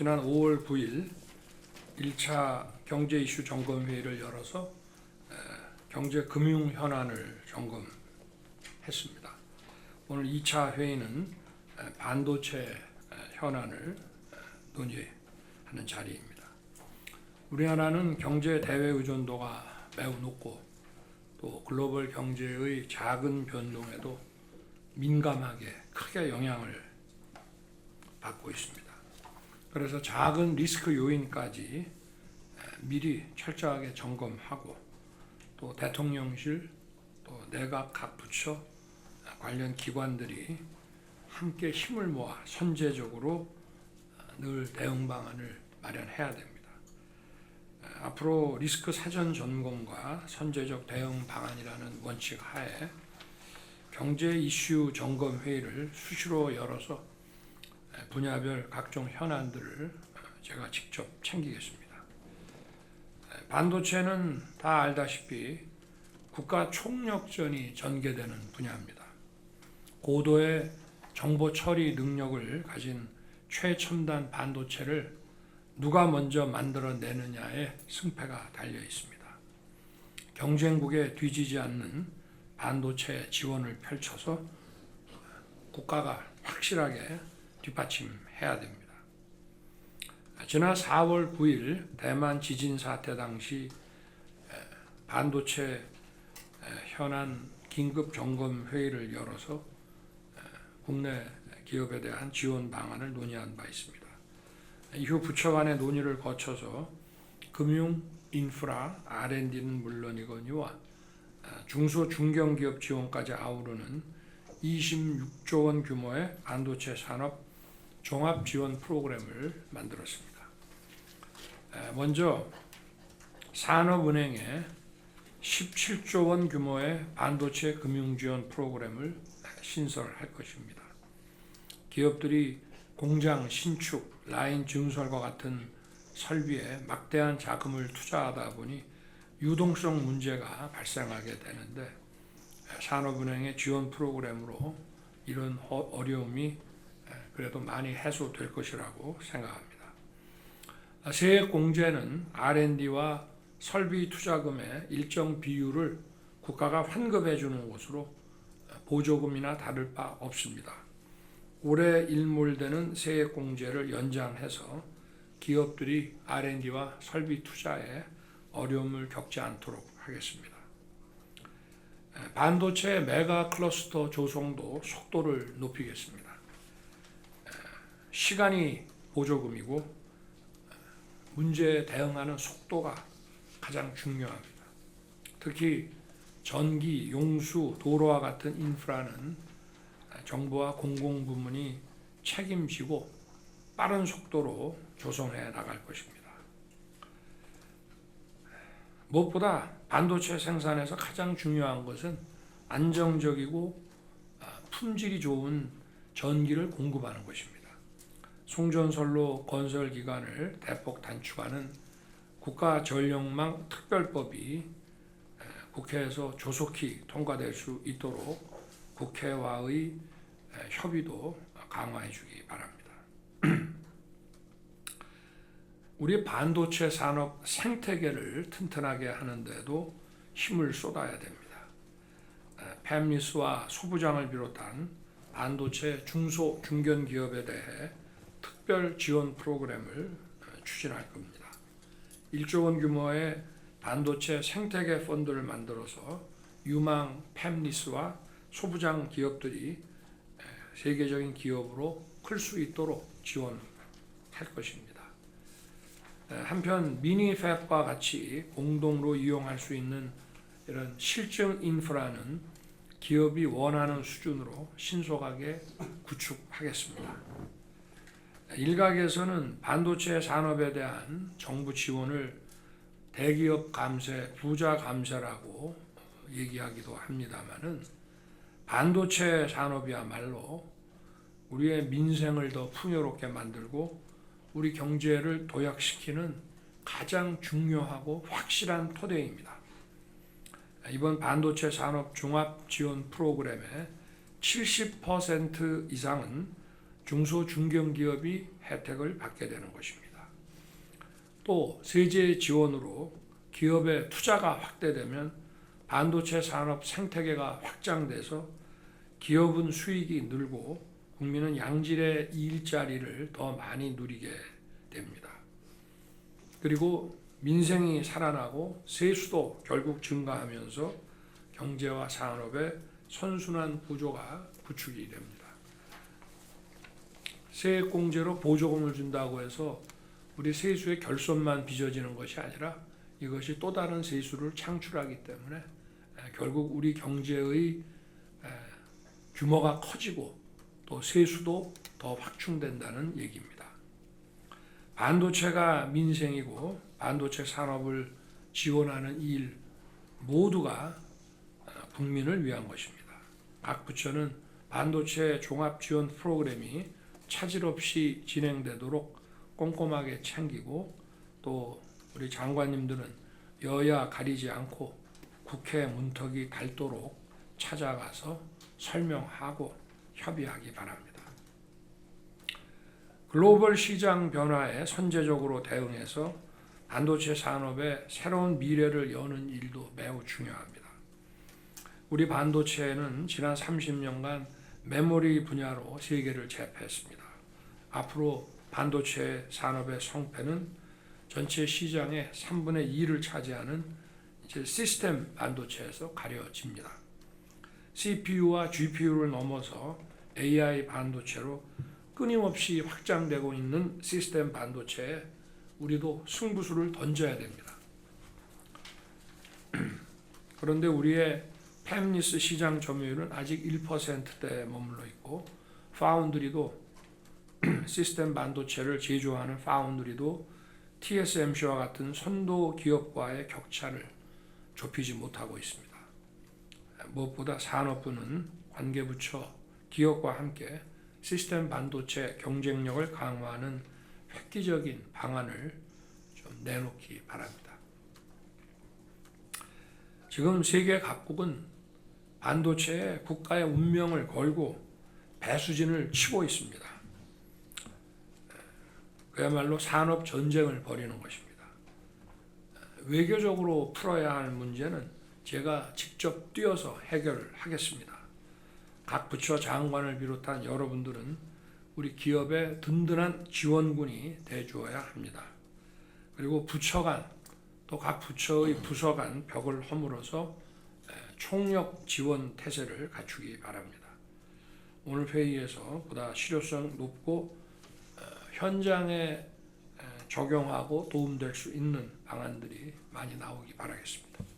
지난 5월 9일 1차 경제 이슈 점검회의를 열어서 경제 금융 현안을 점검했습니다. 오늘 2차 회의는 반도체 현안을 논의하는 자리입니다. 우리나라는 경제 대외 의존도가 매우 높고 또 글로벌 경제의 작은 변동에도 민감하게 크게 영향을 받고 있습니다. 그래서 작은 리스크 요인까지 미리 철저하게 점검하고 또 대통령실 또 내각 각 부처 관련 기관들이 함께 힘을 모아 선제적으로 늘 대응 방안을 마련해야 됩니다. 앞으로 리스크 사전 점검과 선제적 대응 방안이라는 원칙 하에 경제 이슈 점검 회의를 수시로 열어서 분야별 각종 현안들을 제가 직접 챙기겠습니다. 반도체는 다 알다시피 국가 총력전이 전개되는 분야입니다. 고도의 정보 처리 능력을 가진 최첨단 반도체를 누가 먼저 만들어내느냐에 승패가 달려 있습니다. 경쟁국에 뒤지지 않는 반도체 지원을 펼쳐서 국가가 확실하게 뒷받침해야 됩니다. 지난 4월 9일 대만 지진 사태 당시 반도체 현안 긴급 점검 회의를 열어서 국내 기업에 대한 지원 방안을 논의한 바 있습니다. 이후 부처 간의 논의를 거쳐서 금융, 인프라, R&D는 물론이거니와 중소 중견기업 지원까지 아우르는 26조 원 규모의 반도체 산업 종합 지원 프로그램을 만들었습니다. 먼저 산업은행에 17조 원 규모의 반도체 금융 지원 프로그램을 신설할 것입니다. 기업들이 공장 신축, 라인 증설과 같은 설비에 막대한 자금을 투자하다 보니 유동성 문제가 발생하게 되는데 산업은행의 지원 프로그램으로 이런 어려움이 그래도 많이 해소될 것이라고 생각합니다. 세액공제는 R&D와 설비 투자금의 일정 비율을 국가가 환급해 주는 것으로 보조금이나 다를 바 없습니다. 올해 일몰되는 세액공제를 연장해서 기업들이 R&D와 설비 투자에 어려움을 겪지 않도록 하겠습니다. 반도체 메가 클러스터 조성도 속도를 높이겠습니다. 시간이 보조금이고 문제에 대응하는 속도가 가장 중요합니다. 특히 전기, 용수, 도로와 같은 인프라는 정부와 공공부문이 책임지고 빠른 속도로 조성해 나갈 것입니다. 무엇보다 반도체 생산에서 가장 중요한 것은 안정적이고 품질이 좋은 전기를 공급하는 것입니다. 송전선로 건설 기간을 대폭 단축하는 국가전력망 특별법이 국회에서 조속히 통과될 수 있도록 국회와의 협의도 강화해 주기 바랍니다. 우리 반도체 산업 생태계를 튼튼하게 하는 데도 힘을 쏟아야 됩니다. 팹리스와 소부장을 비롯한 반도체 중소 중견 기업에 대해 특별 지원 프로그램을 추진할 겁니다. 1조 원 규모의 반도체 생태계 펀드를 만들어서 유망 팹리스와 소부장 기업들이 세계적인 기업으로 클 수 있도록 지원할 것입니다. 한편 미니팹과 같이 공동으로 이용할 수 있는 이런 실증 인프라는 기업이 원하는 수준으로 신속하게 구축하겠습니다. 일각에서는 반도체 산업에 대한 정부 지원을 대기업 감세, 부자 감세라고 얘기하기도 합니다마는 반도체 산업이야말로 우리의 민생을 더 풍요롭게 만들고 우리 경제를 도약시키는 가장 중요하고 확실한 토대입니다. 이번 반도체 산업 종합 지원 프로그램의 70% 이상은 중소 중견기업이 혜택을 받게 되는 것입니다. 또 세제 지원으로 기업의 투자가 확대되면 반도체 산업 생태계가 확장돼서 기업은 수익이 늘고 국민은 양질의 일자리를 더 많이 누리게 됩니다. 그리고 민생이 살아나고 세수도 결국 증가하면서 경제와 산업의 선순환 구조가 구축이 됩니다. 세액공제로 보조금을 준다고 해서 우리 세수의 결손만 빚어지는 것이 아니라 이것이 또 다른 세수를 창출하기 때문에 결국 우리 경제의 규모가 커지고 또 세수도 더 확충된다는 얘기입니다. 반도체가 민생이고 반도체 산업을 지원하는 일 모두가 국민을 위한 것입니다. 각 부처는 반도체 종합 지원 프로그램이 차질 없이 진행되도록 꼼꼼하게 챙기고 또 우리 장관님들은 여야 가리지 않고 국회 문턱이 닳도록 찾아가서 설명하고 협의하기 바랍니다. 글로벌 시장 변화에 선제적으로 대응해서 반도체 산업의 새로운 미래를 여는 일도 매우 중요합니다. 우리 반도체는 지난 30년간 메모리 분야로 세계를 제패했습니다. 앞으로 반도체 산업의 성패는 전체 시장의 3분의 2를 차지하는 시스템 반도체에서 가려집니다. CPU와 GPU를 넘어서 AI 반도체로 끊임없이 확장되고 있는 시스템 반도체에 우리도 승부수를 던져야 됩니다. 그런데 우리의 팹리스 시장 점유율은 아직 1%대에 머물러 있고 파운드리도 시스템 반도체를 제조하는 파운드리도 TSMC와 같은 선도 기업과의 격차를 좁히지 못하고 있습니다. 무엇보다 산업부는 관계부처 기업과 함께 시스템 반도체 경쟁력을 강화하는 획기적인 방안을 좀 내놓기 바랍니다. 지금 세계 각국은 반도체에 국가의 운명을 걸고 배수진을 치고 있습니다. 그야말로 산업 전쟁을 벌이는 것입니다. 외교적으로 풀어야 할 문제는 제가 직접 뛰어서 해결하겠습니다. 각 부처 장관을 비롯한 여러분들은 우리 기업의 든든한 지원군이 되어줘야 합니다. 그리고 부처 간 또 각 부처의 부서 간 벽을 허물어서 총력 지원 태세를 갖추기 바랍니다. 오늘 회의에서 보다 실효성 높고 현장에 적용하고 도움될 수 있는 방안들이 많이 나오기 바라겠습니다.